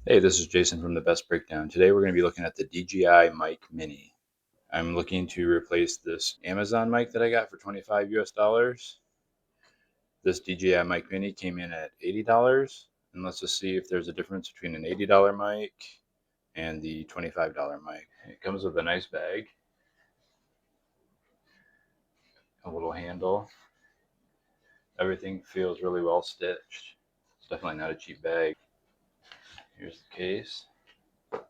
Hey, this is Jason from the Best Breakdown. Today we're going to be looking at the DJI Mic Mini. I'm looking to replace this Amazon mic that I got for 25 US dollars. This DJI Mic Mini came in at $80, and let's just see if there's a difference between an $80 mic and the $25 mic. It comes with a nice bag, a little handle. Everything feels really well stitched. It's definitely not a cheap bag. Here's the case. I've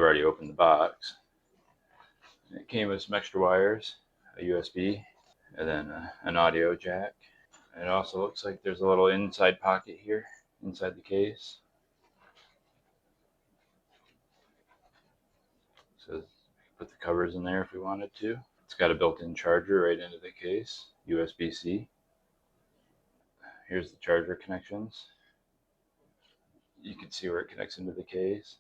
already opened the box. It came with some extra wires, a USB, and then an audio jack. It also looks like there's a little inside pocket here inside the case. So put the covers in there if we wanted to. It's got a built-in charger right into the case, USB-C. Here's the charger connections. You can see where it connects into the case.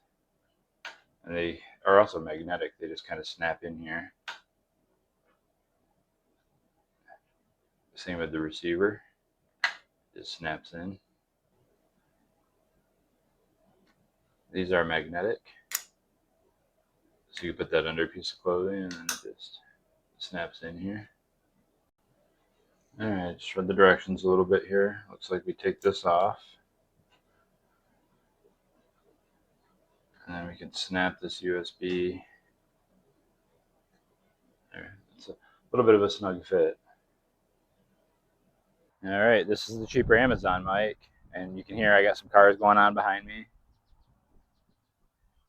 And they are also magnetic. They just kind of snap in here. Same with the receiver. It snaps in. These are magnetic. So you put that under a piece of clothing and then it just snaps in here. Alright, just read the directions a little bit here. Looks like we take this off. And then we can snap this USB. There, it's a little bit of a snug fit. Alright, this is the cheaper Amazon mic. And you can hear I got some cars going on behind me.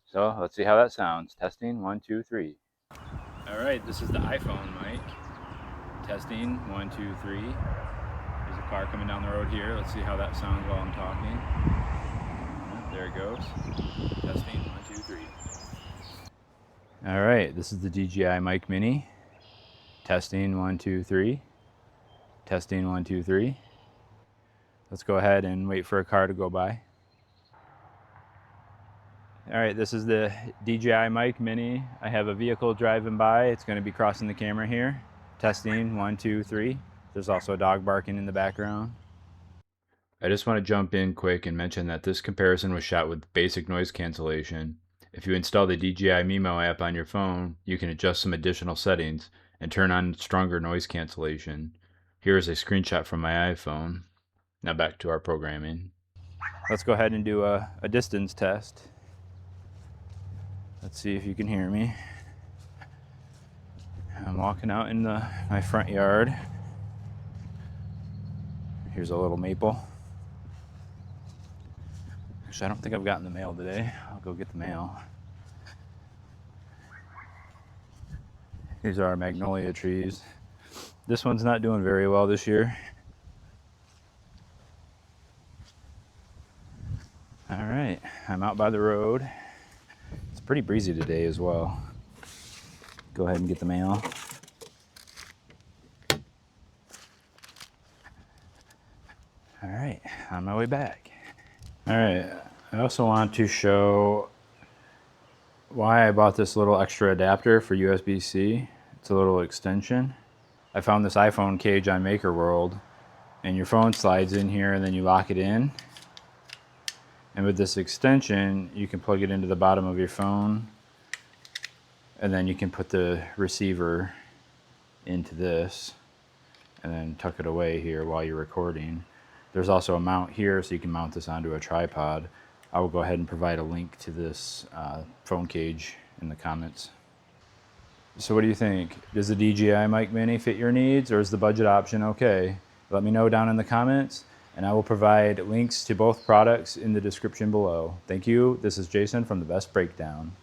So let's see how that sounds. Testing, 1, 2, 3. Alright, this is the iPhone mic. Testing, 1, 2, 3. There's a car coming down the road here. Let's see how that sounds while I'm talking. There it goes. Testing, 1, 2, 3. Alright, this is the DJI Mic Mini. Testing, 1, 2, 3. Testing, 1, 2, 3. Let's go ahead and wait for a car to go by. Alright, this is the DJI Mic Mini. I have a vehicle driving by. It's going to be crossing the camera here. Testing, 1, 2, 3. There's also a dog barking in the background. I just want to jump in quick and mention that this comparison was shot with basic noise cancellation. If you install the DJI Mimo app on your phone, you can adjust some additional settings and turn on stronger noise cancellation. Here is a screenshot from my iPhone. Now back to our programming. Let's go ahead and do a distance test. Let's see if you can hear me. I'm walking out in my front yard. Here's a little maple. Actually, I don't think I've gotten the mail today. I'll go get the mail. These are our magnolia trees. This one's not doing very well this year. All right, I'm out by the road. It's pretty breezy today as well. Go ahead and get the mail. All right, on my way back. All right, I also want to show why I bought this little extra adapter for USB-C. It's a little extension. I found this iPhone cage on Maker World, and your phone slides in here and then you lock it in. And with this extension, you can plug it into the bottom of your phone, and then you can put the receiver into this and then tuck it away here while you're recording. There's also a mount here so you can mount this onto a tripod. I will go ahead and provide a link to this phone cage in the comments. So what do you think? Does the DJI Mic Mini fit your needs, or is the budget option okay? Let me know down in the comments, and I will provide links to both products in the description below. Thank you. This is Jason from the Best Breakdown.